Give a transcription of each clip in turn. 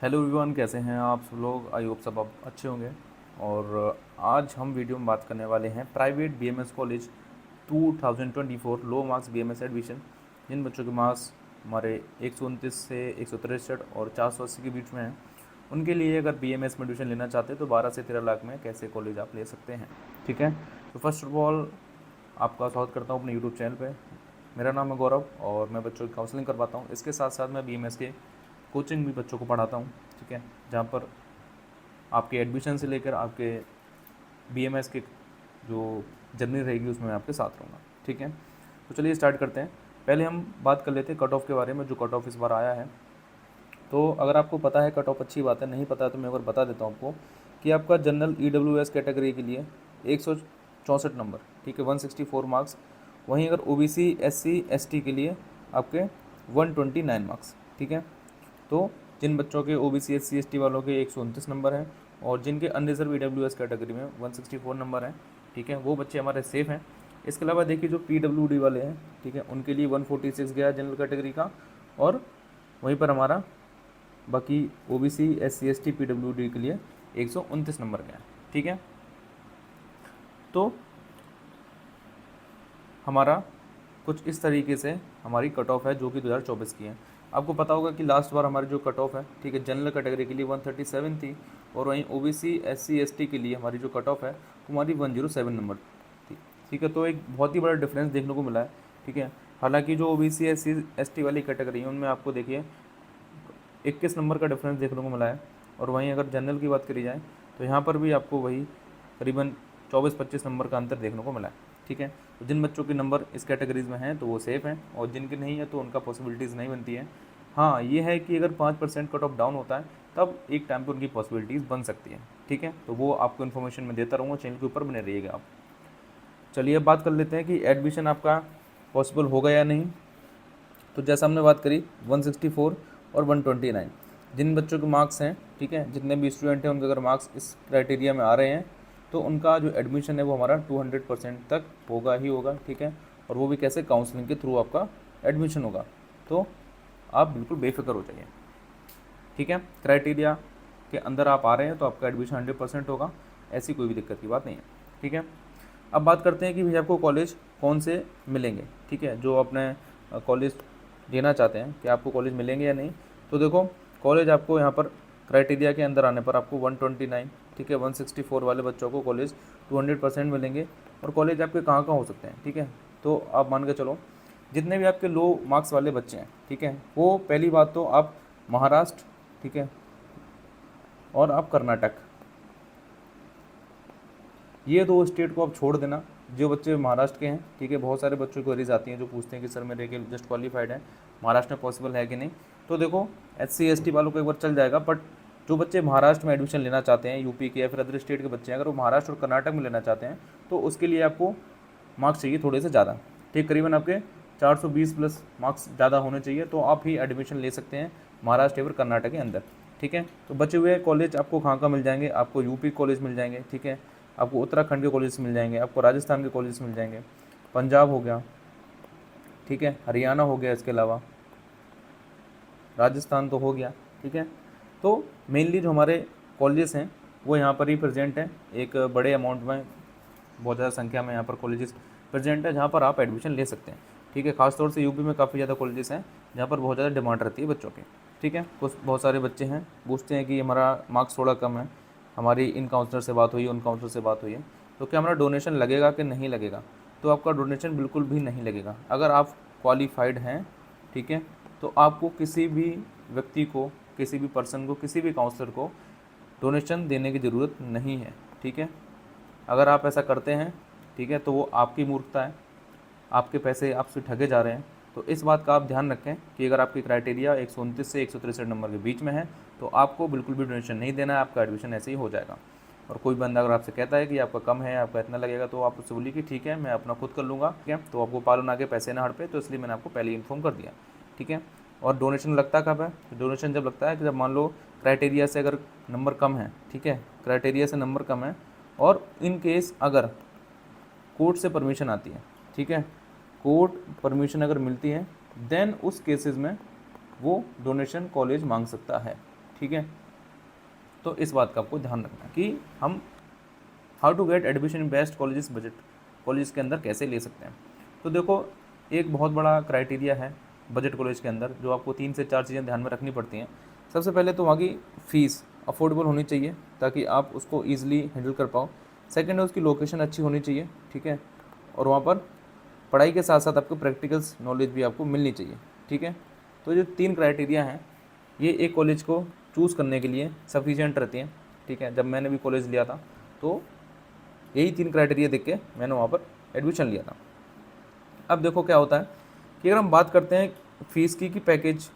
Hello everyone, कैसे हैं आप सब लोग। आई होप सब आप अच्छे होंगे। और आज हम वीडियो में बात करने वाले हैं private BMS college 2024 low marks BMS admission. जिन बच्चों के मार्क्स हमारे 129 से 163 और 480 के बीच में हैं, उनके लिए अगर बीएमएस में एडमिशन लेना चाहते हैं तो 12 से 13 लाख में कैसे कॉलेज आप ले सकते हैं। ठीक है, तो फर्स्ट ऑफ ऑल आपका स्वागत करता हूँ अपने यूट्यूब चैनल पे। मेरा नाम है गौरव और मैं बच्चों की काउंसलिंग करवाता हूँ। इसके साथ साथ मैं बीएमएस के कोचिंग भी बच्चों को पढ़ाता हूँ। ठीक है, जहाँ पर आपके एडमिशन से लेकर आपके बीएमएस के जो जर्नी रहेगी उसमें मैं आपके साथ रहूँगा। ठीक है, तो चलिए स्टार्ट करते हैं। पहले हम बात कर लेते हैं कट ऑफ के बारे में, जो कट ऑफ इस बार आया है। तो अगर आपको पता है कट ऑफ अच्छी बात है, नहीं पता है तो मैं एक बार बता देता हूँ आपको कि आपका जनरल EWS कैटेगरी के लिए 164 नंबर, ठीक है, 164 मार्क्स। वहीं अगर OBC SC ST के लिए आपके 129 मार्क्स। ठीक है, तो जिन बच्चों के OBC SC ST वालों के 129 नंबर हैं और जिनके अनरिजर्व EWS कैटेगरी में 164 नंबर हैं, ठीक है, वो बच्चे हमारे सेफ़ हैं। इसके अलावा देखिए जो PWD वाले हैं, ठीक है, उनके लिए 146 गया जनरल कैटेगरी का, और वहीं पर हमारा बाकी OBC SC ST PWD के लिए 129 नंबर गया। ठीक है, तो हमारा कुछ इस तरीके से हमारी कट ऑफ है जो कि 2024 की है। आपको पता होगा कि लास्ट बार हमारी जो कट ऑफ है, ठीक है, जनरल कैटेगरी के लिए 137 थी, और वहीं OBC SC ST के लिए हमारी जो कट ऑफ है हमारी 107 नंबर थी। ठीक है, तो एक बहुत ही बड़ा डिफरेंस देखने को मिला है। ठीक है, हालांकि जो OBC SC ST वाली कैटेगरी है उनमें आपको देखिए 21 नंबर का डिफरेंस देखने को मिला है, और वहीं अगर जनरल की बात करी जाए तो यहाँ पर भी आपको वही करीबन 24-25 नंबर का अंतर देखने को मिला है। ठीक है, तो जिन बच्चों के नंबर इस कैटेगरीज में हैं तो वो सेफ़ हैं, और जिनके नहीं है तो उनका पॉसिबिलिटीज़ नहीं बनती है। हाँ, ये है कि अगर 5% कट ऑफ डाउन होता है तब एक टाइम पर उनकी पॉसिबिलिटीज़ बन सकती है। ठीक है, तो वो आपको इन्फॉर्मेशन मैं देता रहूँगा, चैनल के ऊपर बने रहिएगा आप। चलिए अब बात कर लेते हैं कि एडमिशन आपका पॉसिबल होगा या नहीं। तो जैसा हमने बात करी 164 और 129, जिन बच्चों के मार्क्स हैं, ठीक है, जितने भी स्टूडेंट हैं उनके अगर मार्क्स इस क्राइटेरिया में आ रहे हैं तो उनका जो एडमिशन है वो हमारा 200% तक होगा ही होगा। ठीक है, और वो भी कैसे, काउंसलिंग के थ्रू आपका एडमिशन होगा। तो आप बिल्कुल बेफिक्र हो जाइए। ठीक है, क्राइटेरिया के अंदर आप आ रहे हैं तो आपका एडमिशन 100% होगा, ऐसी कोई भी दिक्कत की बात नहीं है। ठीक है, अब बात करते हैं कि भैया आपको कॉलेज कौन से मिलेंगे। ठीक है, जो अपने कॉलेज लेना चाहते हैं कि आपको कॉलेज मिलेंगे या नहीं। तो देखो, कॉलेज आपको यहाँ पर क्राइटेरिया के अंदर आने पर आपको 129, ठीक है, 164 वाले बच्चों को कॉलेज 200% मिलेंगे। और कॉलेज आपके कहाँ कहाँ हो सकते हैं, ठीक है, तो आप मान के चलो जितने भी आपके लो मार्क्स वाले बच्चे हैं, ठीक है, वो पहली बात तो आप महाराष्ट्र, ठीक है, और आप कर्नाटक, ये दो स्टेट को आप छोड़ देना। जो बच्चे महाराष्ट्र के हैं, ठीक है, बहुत सारे बच्चों को क्वेरीज आती हैं जो पूछते हैं कि सर मेरे के जस्ट क्वालिफाइड है, महाराष्ट्र में पॉसिबल है कि नहीं। तो देखो SC ST वालों को एक बार चल जाएगा, बट जो बच्चे महाराष्ट्र में एडमिशन लेना चाहते हैं, यूपी के या फिर अदर स्टेट के बच्चे हैं, अगर वो महाराष्ट्र और कर्नाटक में लेना चाहते हैं तो उसके लिए आपको मार्क्स चाहिए थोड़े से ज़्यादा। ठीक, करीबन आपके 420 प्लस मार्क्स ज़्यादा होने चाहिए, तो आप ही एडमिशन ले सकते हैं महाराष्ट्र या फिर कर्नाटक के अंदर। ठीक है, तो बचे हुए कॉलेज आपको कहाँ कहाँ मिल जाएंगे, आपको यूपी कॉलेज मिल जाएंगे, ठीक है, आपको उत्तराखंड के कॉलेज मिल जाएंगे, आपको राजस्थान के कॉलेज मिल जाएंगे, पंजाब हो गया, ठीक है, हरियाणा हो गया, इसके अलावा राजस्थान तो हो गया। ठीक है, तो मेनली जो हमारे कॉलेजेस हैं वो यहाँ पर ही प्रेजेंट हैं, एक बड़े अमाउंट में, बहुत ज़्यादा संख्या में यहाँ पर कॉलेजेस प्रेजेंट है जहाँ पर आप एडमिशन ले सकते हैं। ठीक है, खासतौर से यूपी में काफ़ी ज़्यादा कॉलेजेस हैं जहाँ पर बहुत ज़्यादा डिमांड रहती है बच्चों की। ठीक है, कुछ बहुत सारे बच्चे हैं पूछते हैं कि हमारा मार्क्स थोड़ा कम है, हमारी इन काउंसलर से बात हुई है, उन काउंसलर से बात हुई है, तो क्या हमारा डोनेशन लगेगा कि नहीं लगेगा। तो आपका डोनेशन बिल्कुल भी नहीं लगेगा अगर आप क्वालिफाइड हैं। ठीक है, तो आपको किसी भी व्यक्ति को, किसी भी पर्सन को, किसी भी काउंसलर को डोनेशन देने की ज़रूरत नहीं है। ठीक है, अगर आप ऐसा करते हैं, ठीक है, तो वो आपकी मूर्खता है, आपके पैसे आपसे ठगे जा रहे हैं। तो इस बात का आप ध्यान रखें कि अगर आपकी क्राइटेरिया 129 से 163 नंबर के बीच में है तो आपको बिल्कुल भी डोनेशन नहीं देना है, आपका एडमिशन ऐसे ही हो जाएगा। और कोई बंदा अगर आपसे कहता है कि आपका कम है, आपका इतना लगेगा, तो आप उससे बोलिए कि ठीक है मैं अपना खुद कर लूँगा। ठीक है, तो आपको पालन आगे पैसे ना हड़ पे, तो इसलिए मैंने आपको पहले ही इन्फॉर्म कर दिया। ठीक है, और डोनेशन लगता कब है, डोनेशन जब लगता है कि जब मान लो क्राइटेरिया से अगर नंबर कम है, ठीक है, क्राइटेरिया से नंबर कम है, और इन केस अगर कोर्ट से परमिशन आती है, ठीक है, कोर्ट परमिशन अगर मिलती है, देन उस केसेस में वो डोनेशन कॉलेज मांग सकता है। ठीक है। तो इस बात का आपको ध्यान रखना है कि हम how to get admission in best colleges budget college के अंदर कैसे ले सकते हैं। तो देखो, एक बहुत बड़ा क्राइटेरिया है बजट कॉलेज के अंदर जो आपको 3 से 4 चीज़ें ध्यान में रखनी पड़ती हैं। सबसे पहले तो वहाँ की फ़ीस अफोर्डेबल होनी चाहिए ताकि आप उसको ईजिली हैंडल कर पाओ। सेकेंड है उसकी लोकेशन अच्छी होनी चाहिए, ठीक है, और वहाँ पर पढ़ाई के साथ साथ आपको प्रैक्टिकल्स नॉलेज भी आपको मिलनी चाहिए, ठीक है। तो जो 3 क्राइटेरिया हैं ये एक कॉलेज को चूज़ करने के लिए सफिशिएंट रहती हैं, ठीक है। जब मैंने भी कॉलेज लिया था तो यही 3 क्राइटेरिया देख के मैंने वहाँ पर एडमिशन लिया था। अब देखो क्या होता है कि अगर हम बात करते हैं फ़ीस की कि पैकेज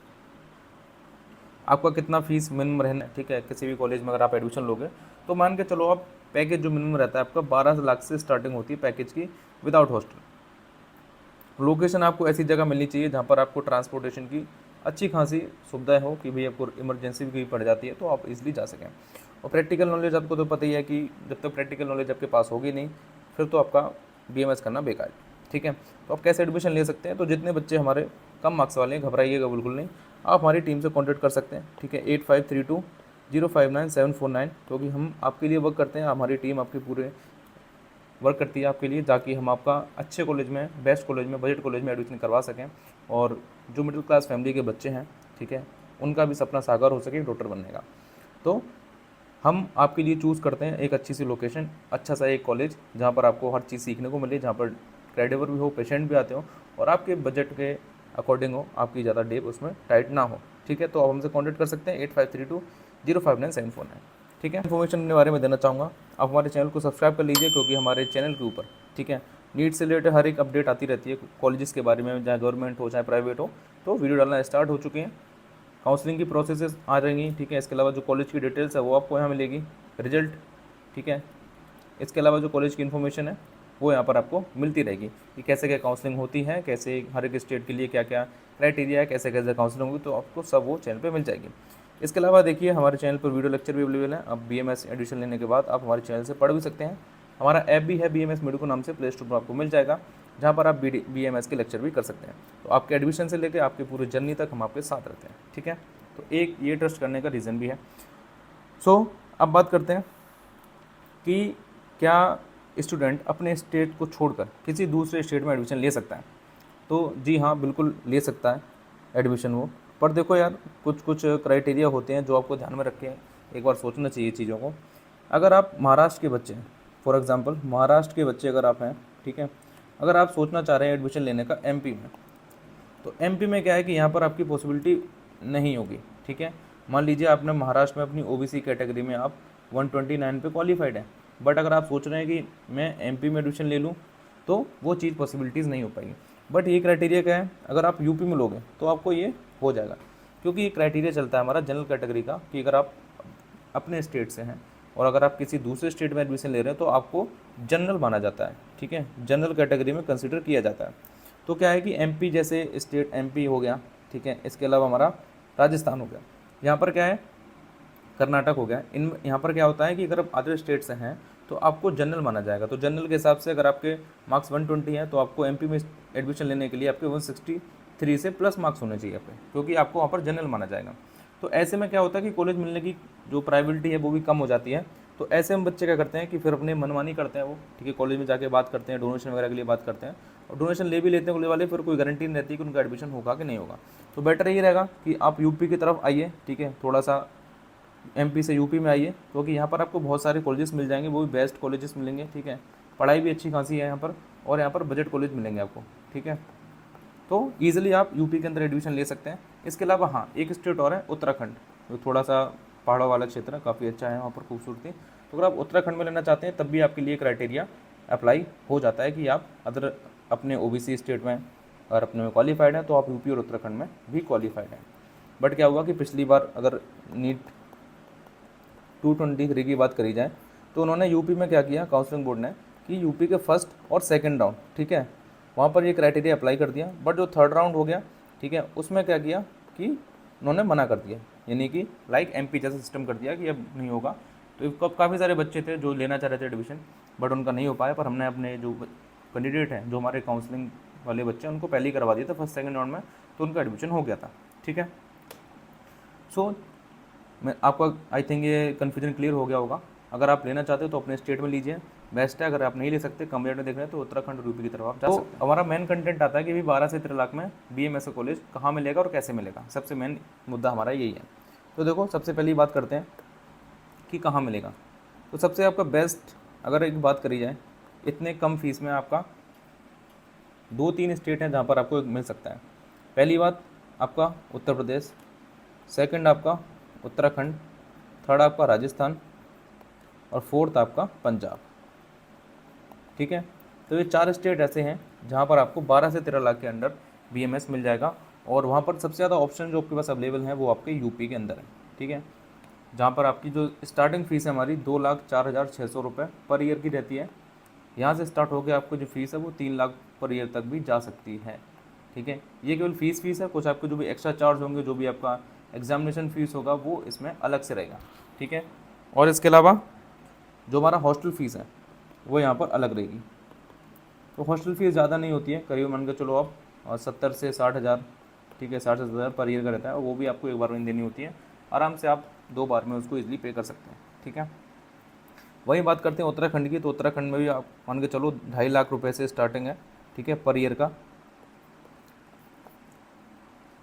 आपका कितना फ़ीस मिनिमम रहना है, ठीक है। किसी भी कॉलेज में अगर आप एडमिशन लोगे तो मान के चलो आप पैकेज जो मिनिमम रहता है आपका 12 लाख से स्टार्टिंग होती है पैकेज की विदाउट हॉस्टल। लोकेशन आपको ऐसी जगह मिलनी चाहिए जहाँ पर आपको ट्रांसपोर्टेशन की अच्छी खासी सुविधाएं हो कि भाई आपको इमरजेंसी भी पड़ जाती है तो आप इजीली जा सकें। और प्रैक्टिकल नॉलेज आपको तो पता ही है कि जब तक प्रैक्टिकल नॉलेज आपके पास होगी नहीं फिर तो आपका BMS करना बेकार है, ठीक है। तो आप कैसे एडमिशन ले सकते हैं, तो जितने बच्चे हमारे कम मार्क्स वाले हैं घबराइएगा बिल्कुल नहीं, आप हमारी टीम से कॉन्टैक्ट कर सकते हैं, ठीक है। 8532059749, क्योंकि हम आपके लिए वर्क करते हैं, हमारी टीम आपके पूरे वर्क करती है आपके लिए ताकि हम आपका अच्छे कॉलेज में, बेस्ट कॉलेज में, बजट कॉलेज में एडमिशन करवा सकें और जो मिडिल क्लास फैमिली के बच्चे हैं, ठीक है, उनका भी सपना साकार हो सके डॉक्टर बनने का। तो हम आपके लिए चूज़ करते हैं एक अच्छी सी लोकेशन, अच्छा सा एक कॉलेज जहाँ पर आपको हर चीज़ सीखने को मिले, जहाँ पर क्रेडिबल भी हो, पेशेंट भी आते हो और आपके बजट के अकॉर्डिंग हो, आपकी ज़्यादा डेप उसमें टाइट ना हो, ठीक है। तो आप हमसे कॉन्टैक्ट कर सकते हैं 8532059749, ठीक है। इन्फॉर्मेशन के बारे में देना चाहूँगा, आप हमारे चैनल को सब्सक्राइब कर लीजिए क्योंकि हमारे चैनल के ऊपर, ठीक है, नीट से रिलेटेड हर एक अपडेट आती रहती है कॉलेजेस के बारे में, चाहे गवर्नमेंट हो चाहे प्राइवेट हो। तो वीडियो डालना स्टार्ट हो चुके हैं, काउंसलिंग की प्रोसेसेस आ रही हैं, ठीक है। इसके अलावा जो कॉलेज की डिटेल्स है वो आपको यहाँ मिलेगी, रिजल्ट, ठीक है। इसके अलावा जो कॉलेज की इन्फॉर्मेशन है वो यहाँ पर आपको मिलती रहेगी कि कैसे क्या काउंसलिंग होती है, कैसे हर एक स्टेट के लिए क्या क्या क्राइटेरिया है, कैसे कैसे काउंसलिंग होगी, तो आपको सब वो चैनल पर मिल जाएगी। इसके अलावा देखिए हमारे चैनल पर वीडियो लेक्चर भी अवेलेबल है। अब BMS एडमिशन लेने के बाद आप हमारे चैनल से पढ़ भी सकते हैं। हमारा ऐप भी है BMS मेडिको नाम से, प्ले स्टोर पर आपको मिल जाएगा, जहाँ पर आप BMS के लेक्चर भी कर सकते हैं। तो आपके एडमिशन से लेकर आपके पूरे जर्नी तक हम आपके साथ रहते हैं, ठीक है। तो एक ये ट्रस्ट करने का रीज़न भी है। अब बात करते हैं कि क्या स्टूडेंट अपने स्टेट को छोड़कर किसी दूसरे स्टेट में एडमिशन ले सकता है। तो जी हाँ, बिल्कुल ले सकता है एडमिशन वो, पर देखो यार कुछ कुछ क्राइटेरिया होते हैं जो आपको ध्यान में रख के एक बार सोचना चाहिए चीज़ों को। अगर आप महाराष्ट्र के बच्चे हैं, फॉर एग्जांपल महाराष्ट्र के बच्चे अगर आप हैं, ठीक है, अगर आप सोचना चाह रहे हैं एडमिशन लेने का MP में, तो MP में क्या है कि यहाँ पर आपकी पॉसिबिलिटी नहीं होगी, ठीक है। मान लीजिए आपने महाराष्ट्र में अपनी OBC कैटेगरी में आप 129 पे क्वालिफाइड है, बट अगर आप सोच रहे हैं कि मैं MP में एडमिशन ले लूँ तो वो चीज़ पॉसिबिलिटीज़ नहीं हो पाएगी। बट ये क्राइटेरिया क्या है, अगर आप UP में लोगे तो आपको ये हो जाएगा, क्योंकि ये क्राइटेरिया चलता है हमारा जनरल कैटेगरी का कि अगर आप अपने स्टेट से हैं और अगर आप किसी दूसरे स्टेट में एडमिशन ले रहे हैं तो आपको जनरल माना जाता है, ठीक है, जनरल कैटेगरी में कंसिडर किया जाता है। तो क्या है कि MP जैसे स्टेट MP हो गया, ठीक है, इसके अलावा हमारा राजस्थान हो गया, यहाँ पर क्या है कर्नाटक हो गया, इन यहाँ पर क्या होता है कि अगर आप अदर स्टेट से हैं तो आपको जनरल माना जाएगा। तो जनरल के हिसाब से अगर आपके मार्क्स 120 हैं तो आपको MP में एडमिशन लेने के लिए आपके 163 से प्लस मार्क्स होने चाहिए आपके, क्योंकि आपको वहाँ पर जनरल माना जाएगा। तो ऐसे में क्या होता है कि कॉलेज मिलने की जो प्राइबिलिटी है वो भी कम हो जाती है। तो ऐसे में बच्चे क्या करते हैं कि फिर अपने मनमानी करते हैं वो, ठीक है, कॉलेज में जाके बात करते हैं, डोनेशन वगैरह के लिए बात करते हैं और डोनेशन ले भी लेते हैं कॉलेज वाले, फिर कोई गारंटी नहीं रहती कि उनका एडमिशन होगा कि नहीं होगा। तो बेटर ये रहेगा कि आप UP की तरफ आइए, ठीक है, थोड़ा सा MP से UP में आइए, क्योंकि यहाँ पर आपको बहुत सारे कॉलेजेस मिल जाएंगे, वो भी बेस्ट कॉलेजेस मिलेंगे, ठीक है, पढ़ाई भी अच्छी खासी है यहाँ पर और यहाँ पर बजट कॉलेज मिलेंगे आपको, ठीक है। तो ईजिली आप UP के अंदर एडमिशन ले सकते हैं। इसके अलावा हाँ, एक स्टेट और है उत्तराखंड, जो थोड़ा सा पहाड़ों वाला क्षेत्र है, काफ़ी अच्छा है वहाँ पर खूबसूरती। तो अगर आप उत्तराखंड में लेना चाहते हैं तब भी आपके लिए क्राइटेरिया अप्लाई हो जाता है कि आप अदर अपने OBC स्टेट में और अपने में क्वालिफाइड हैं तो आप UP और उत्तराखंड में भी क्वालिफाइड हैं। बट क्या हुआ कि पिछली बार अगर नीट 223 की बात करी जाए तो उन्होंने UP में क्या किया, काउंसलिंग बोर्ड ने, कि UP के फर्स्ट और सेकंड राउंड, ठीक है, वहाँ पर ये क्राइटेरिया अप्लाई कर दिया। बट जो थर्ड राउंड हो गया, ठीक है, उसमें क्या किया कि उन्होंने मना कर दिया, यानी कि लाइक MP जैसा सिस्टम कर दिया कि अब नहीं होगा। तो काफ़ी सारे बच्चे थे जो लेना चाह रहे थे एडमिशन, बट उनका नहीं हो पाया। पर हमने अपने जो कैंडिडेट हैं, जो हमारे काउंसलिंग वाले बच्चे हैं, उनको पहले ही करवा दिया था फर्स्ट सेकंड राउंड में, तो उनका एडमिशन हो गया था, ठीक है। सो मैं आपका आई थिंक ये कन्फ्यूजन क्लियर हो गया होगा। अगर आप लेना चाहते हो तो अपने स्टेट में लीजिए, बेस्ट है। अगर आप नहीं ले सकते, कम बजट में देख रहे हैं, तो उत्तराखंड और यूपी की तरफ आप जा सकते हैं। हमारा मेन कंटेंट आता है कि भी 12 से 13 लाख में BMS कॉलेज कहाँ मिलेगा और कैसे मिलेगा, सबसे मेन मुद्दा हमारा यही है। तो देखो, सबसे पहली बात करते हैं कि कहाँ मिलेगा। तो सबसे आपका बेस्ट अगर एक बात करी जाए, इतने कम फीस में आपका 2-3 स्टेट हैं जहाँ पर आपको मिल सकता है। पहली बात आपका उत्तर प्रदेश, सेकंड आपका उत्तराखंड, थर्ड आपका राजस्थान और फोर्थ आपका पंजाब। ठीक है, तो ये 4 स्टेट ऐसे हैं जहाँ पर आपको 12 से 13 लाख के अंडर BMS मिल जाएगा। और वहाँ पर सबसे ज़्यादा ऑप्शन जो आपके पास अवेलेबल हैं वो आपके यूपी के अंदर है। ठीक है, जहाँ पर आपकी जो स्टार्टिंग फ़ीस है हमारी 2,04,600 रुपये पर ईयर की रहती है। यहाँ से स्टार्ट होकर आपको जो फीस है वो 3 लाख पर ईयर तक भी जा सकती है। ठीक है, ये केवल फीस है। कुछ आपके जो भी एक्स्ट्रा चार्ज होंगे, जो भी आपका एग्जामिनेशन फ़ीस होगा वो इसमें अलग से रहेगा। ठीक है, और इसके अलावा जो हमारा हॉस्टल फ़ीस है वो यहाँ पर अलग रहेगी। तो हॉस्टल फ़ीस ज़्यादा नहीं होती है, करीब मान के चलो आप 70 से 60 हज़ार, ठीक है, 60 से 70 हज़ार पर ईयर का रहता है। और वो भी आपको एक बार में देनी होती है, आराम से आप 2 बार में उसको ईजिली पे कर सकते हैं। ठीक है, वही बात करते हैं उत्तराखंड की। तो उत्तराखंड में भी आप मान के चलो 2.5 लाख रुपए से स्टार्टिंग है। ठीक है, पर ईयर का।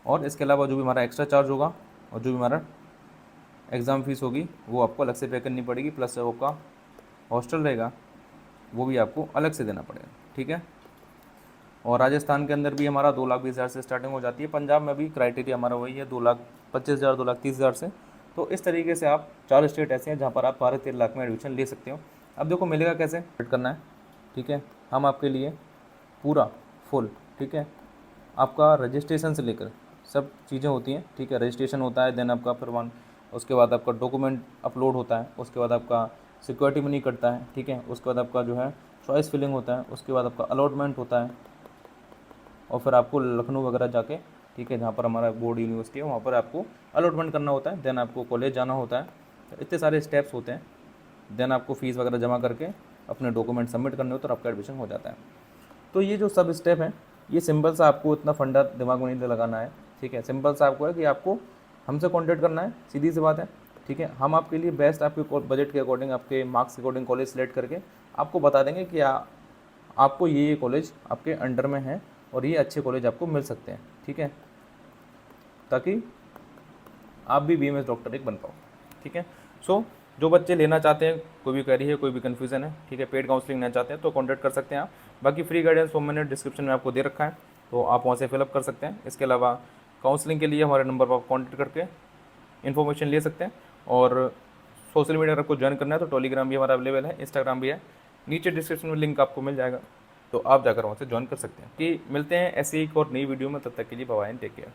और इसके अलावा जो भी हमारा एक्स्ट्रा चार्ज होगा और जो भी हमारा एग्ज़ाम फ़ीस होगी वो आपको अलग से पे करनी पड़ेगी, प्लस जो आपका हॉस्टल रहेगा वो भी आपको अलग से देना पड़ेगा। ठीक है, और राजस्थान के अंदर भी हमारा 2,20,000 से स्टार्टिंग हो जाती है। पंजाब में भी क्राइटेरिया हमारा वही है, 2,25,000, 2,30,000 से। तो इस तरीके से आप 4 स्टेट ऐसे हैं जहाँ पर आप 12-13 लाख में एडमिशन ले सकते हो। अब देखो मिलेगा कैसे, वेट करना है। ठीक है, हम आपके लिए पूरा फुल, ठीक है, आपका रजिस्ट्रेशन से लेकर सब चीज़ें होती हैं। ठीक है, रजिस्ट्रेशन होता है, देन आपका फिर उसके बाद आपका डॉक्यूमेंट अपलोड होता है, उसके बाद आपका सिक्योरिटी मनी कटता है। ठीक है, उसके बाद आपका जो है चॉइस फिलिंग होता है, उसके बाद आपका अलॉटमेंट होता है, और फिर आपको लखनऊ वगैरह जाके, ठीक है, जहाँ पर हमारा बोर्ड यूनिवर्सिटी है, वहाँ पर आपको अलॉटमेंट करना होता है। देन आपको कॉलेज जाना होता है। तो इतने सारे स्टेप्स होते हैं। देन आपको फ़ीस वगैरह जमा करके अपने डॉक्यूमेंट सबमिट करने होते हैं और आपका एडमिशन हो जाता है। तो ये जो सब स्टेप हैं, ये सिंपल सा, आपको इतना फंडा दिमाग में नहीं लगाना है। ठीक है, सिंपल सा आपको है कि आपको हमसे कॉन्टैक्ट करना है, सीधी सी बात है। ठीक है, हम आपके लिए बेस्ट, आपके बजट के अकॉर्डिंग, आपके मार्क्स के अकॉर्डिंग कॉलेज सेलेक्ट करके आपको बता देंगे कि आपको ये कॉलेज आपके अंडर में है और ये अच्छे कॉलेज आपको मिल सकते हैं। ठीक है, ताकि आप भी BMS डॉक्टर एक बन पाओ। ठीक है, सो जो बच्चे लेना चाहते हैं, कोई भी क्वेरी है, कोई भी कन्फ्यूज़न है, ठीक है, पेड काउंसलिंग लेना चाहते हैं तो कॉन्टैक्ट कर सकते हैं आप। बाकी फ्री गाइडेंस फॉर्म मैंने डिस्क्रिप्शन में आपको दे रखा है, तो आप वहाँ से फिलअप कर सकते हैं। इसके अलावा काउंसलिंग के लिए हमारे नंबर पर आप कॉन्टैक्ट करके इन्फॉर्मेशन ले सकते हैं। और सोशल मीडिया अगर आपको ज्वाइन करना है तो टेलीग्राम भी हमारा अवेलेबल है, इंस्टाग्राम भी है, नीचे डिस्क्रिप्शन में लिंक आपको मिल जाएगा, तो आप जाकर वहाँ से ज्वाइन कर सकते हैं। कि मिलते हैं ऐसी एक और नई वीडियो में, तब तक के लिए बाय एंड टेक केयर।